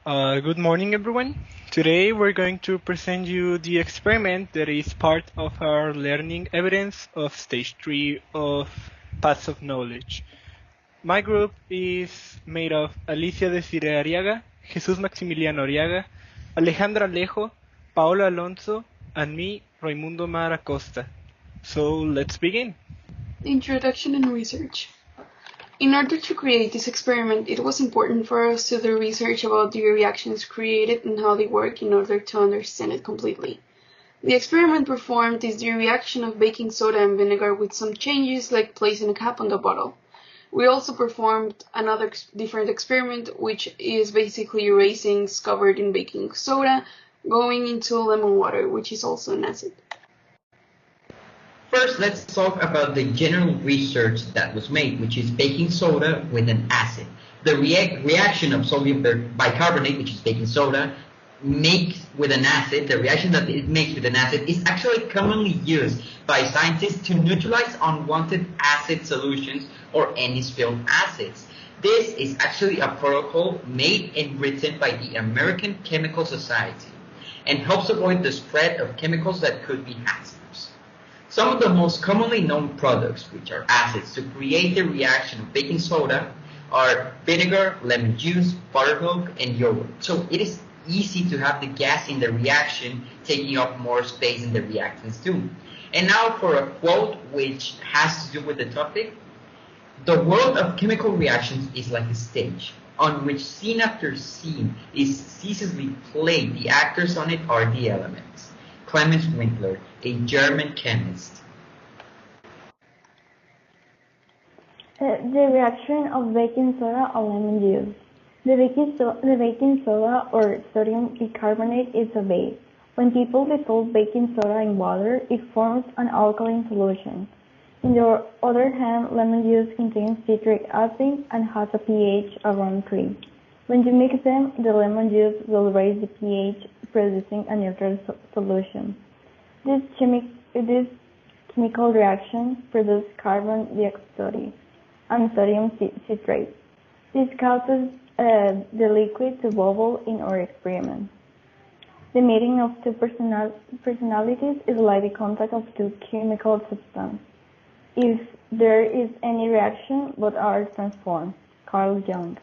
Good morning, everyone. Today we're going to present you the experiment that is part of our learning evidence of stage 3 of Paths of Knowledge. My group is made of Alicia Desireé Arriaga, Jesús Maximiliano Arriaga, Alejandra Alejo, Paola Alonso, and me, Raymundo Omar Acosta. So let's begin. Introduction and research. In order to create this experiment, it was important for us to do research about the reactions created and how they work in order to understand it completely. The experiment performed is the reaction of baking soda and vinegar with some changes like placing a cap on the bottle. We also performed another different experiment, which is basically raisins covered in baking soda going into lemon water, which is also an acid. First, let's talk about the general research that was made, which is baking soda with an acid. The reaction of sodium bicarbonate, which is baking soda, makes with an acid, the reaction that it makes with an acid is actually commonly used by scientists to neutralize unwanted acid solutions or any spilled acids. This is actually a protocol made and written by the American Chemical Society and helps avoid the spread of chemicals that could be hazardous. Some of the most commonly known products, which are acids, to create the reaction of baking soda are vinegar, lemon juice, buttermilk, and yogurt. So it is easy to have the gas in the reaction taking up more space in the reactants too. And now for a quote which has to do with the topic. The world of chemical reactions is like a stage on which scene after scene is ceaselessly played. The actors on it are the elements. Clemens Winkler, a German chemist. The reaction of baking soda or lemon juice. The baking soda or sodium bicarbonate is a base. When people dissolve baking soda in water, it forms an alkaline solution. On the other hand, lemon juice contains citric acid and has a pH around 3. When you mix them, the lemon juice will raise the pH, producing a neutral solution. This chemical reaction produces carbon dioxide and sodium citrate. This causes the liquid to bubble in our experiment. The meeting of two personalities is like the contact of two chemical substances. If there is any reaction, both are transformed. Carl Jung.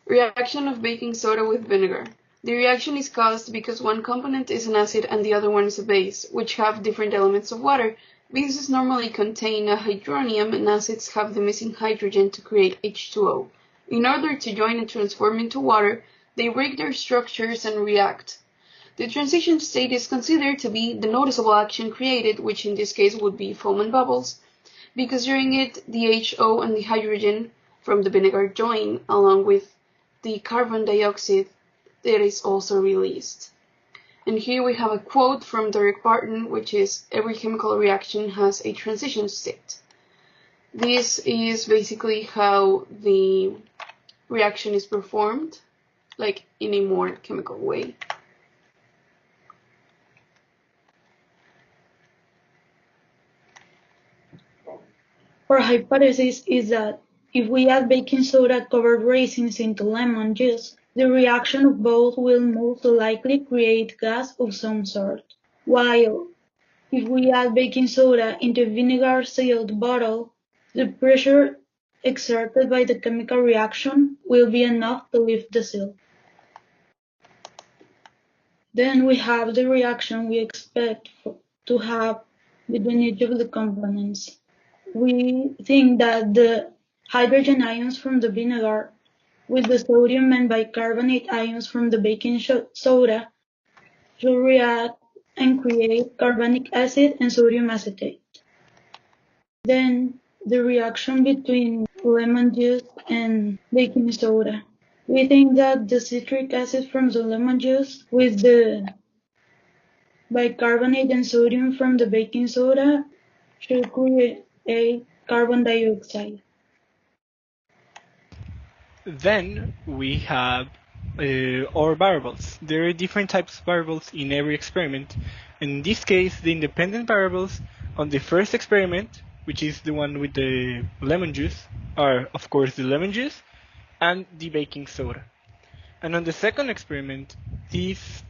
Reaction of baking soda with vinegar. The reaction is caused because one component is an acid and the other one is a base, which have different elements of water. Bases normally contain a hydronium and acids have the missing hydrogen to create H2O. In order to join and transform into water, they break their structures and react. The transition state is considered to be the noticeable action created, which in this case would be foam and bubbles, because during it the HO and the hydrogen from the vinegar join along with the carbon dioxide that is also released. And here we have a quote from Derek Barton, which is, every chemical reaction has a transition state. This is basically how the reaction is performed, like in a more chemical way. Our hypothesis is that if we add baking soda covered raisins into lemon juice, the reaction of both will most likely create gas of some sort, while if we add baking soda into a vinegar-sealed bottle, the pressure exerted by the chemical reaction will be enough to lift the seal. Then we have the reaction we expect to have between each of the components. We think that the hydrogen ions from the vinegar with the sodium and bicarbonate ions from the baking soda should react and create carbonic acid and sodium acetate. Then the reaction between lemon juice and baking soda. We think that the citric acid from the lemon juice with the bicarbonate and sodium from the baking soda should create carbon dioxide. Then we have our variables. There are different types of variables in every experiment. In this case, the independent variables on the first experiment, which is the one with the lemon juice, are of course the lemon juice and the baking soda. And on the second experiment, these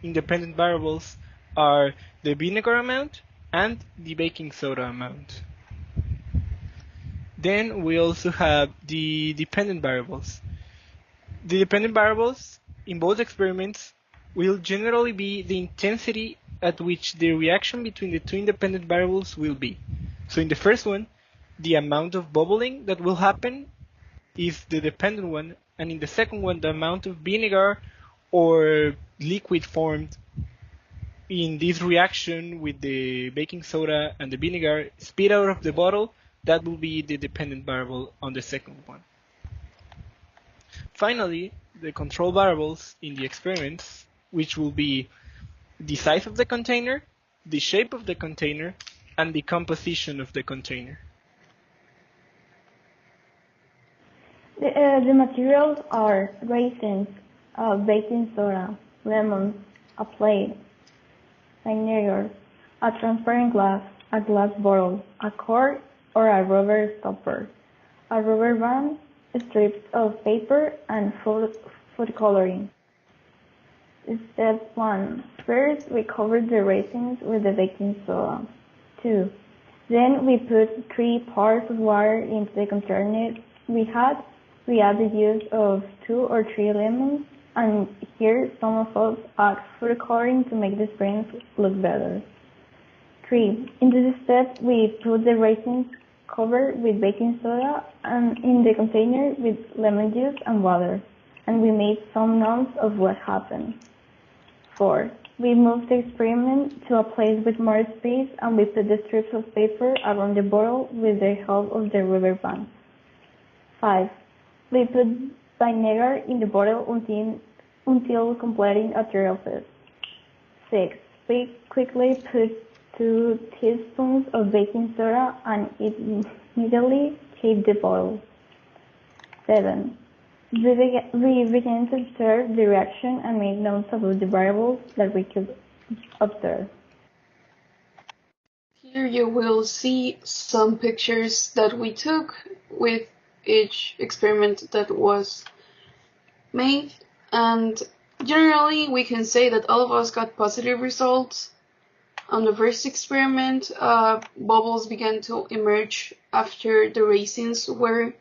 independent variables are the vinegar amount and the baking soda amount. Then we also have the dependent variables. The dependent variables in both experiments will generally be the intensity at which the reaction between the two independent variables will be. So in the first one, the amount of bubbling that will happen is the dependent one, and in the second one, the amount of vinegar or liquid formed in this reaction with the baking soda and the vinegar spit out of the bottle, that will be the dependent variable on the second one. Finally, the control variables in the experiments, which will be the size of the container, the shape of the container, and the composition of the container. The materials are raisins, baking soda, lemons, a plate, vinegar, a transparent glass, a glass bottle, a cork or a rubber stopper, a rubber band, strips of paper, and food coloring. Step 1. First, we covered the raisins with the baking soda. 2. Then we put 3 parts of water into the container we had. We add the use of 2 or 3 lemons, and here some of us add food coloring to make the springs look better. 3. Into this step, we put the raisins covered with baking soda and in the container with lemon juice and water, and we made some notes of what happened. 4. We moved the experiment to a place with more space, and we put the strips of paper around the bottle with the help of the rubber band. 5. We put vinegar in the bottle until completing a surface. 6. We quickly put 2 teaspoons of baking soda and it immediately shaped the bottle. 7. We began to observe the reaction and made notes about the variables that we could observe. Here you will see some pictures that we took with each experiment that was made, and generally we can say that all of us got positive results. On the first experiment, bubbles began to emerge after the raisins were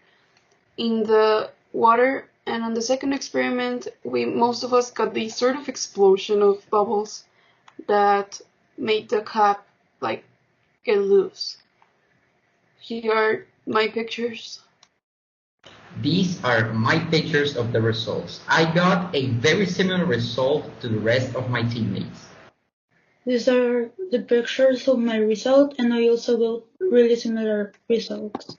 in the water, and on the second experiment, most of us got this sort of explosion of bubbles that made the cap like get loose. Here are my pictures. These are my pictures of the results. I got a very similar result to the rest of my teammates. These are the pictures of my result, and I also got really similar results.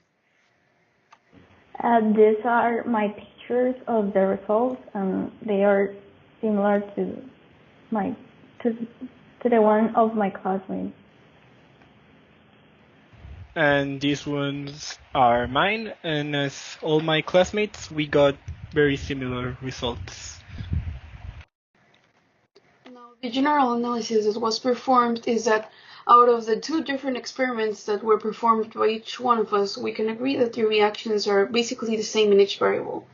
These are my pictures of the results, and they are similar to the one of my classmates. And these ones are mine, and as all my classmates, we got very similar results. Now, the general analysis that was performed is that out of the 2 different experiments that were performed by each one of us, we can agree that the reactions are basically the same in each variable.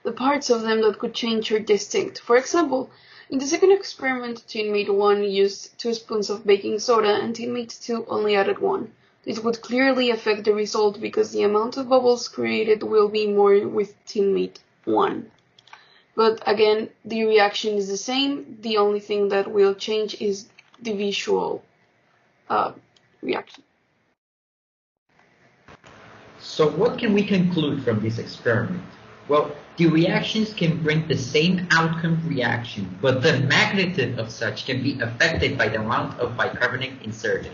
The parts of them that could change are distinct. For example, in the second experiment, teammate 1 used 2 spoons of baking soda and teammate 2 only added 1. This would clearly affect the result because the amount of bubbles created will be more with teammate 1. But again, the reaction is the same. The only thing that will change is the visual reaction. So what can we conclude from this experiment? Well, the reactions can bring the same outcome reaction, but the magnitude of such can be affected by the amount of bicarbonate inserted.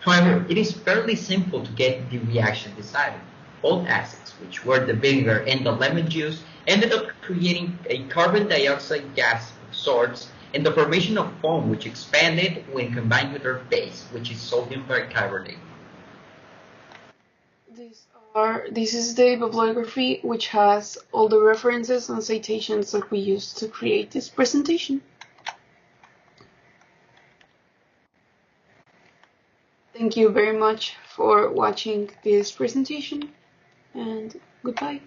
However, it is fairly simple to get the reaction decided. Both acids, which were the vinegar and the lemon juice, ended up creating a carbon dioxide gas of sorts and the formation of foam, which expanded when combined with their base, which is sodium bicarbonate. This is the bibliography, which has all the references and citations that we used to create this presentation. Thank you very much for watching this presentation, and goodbye.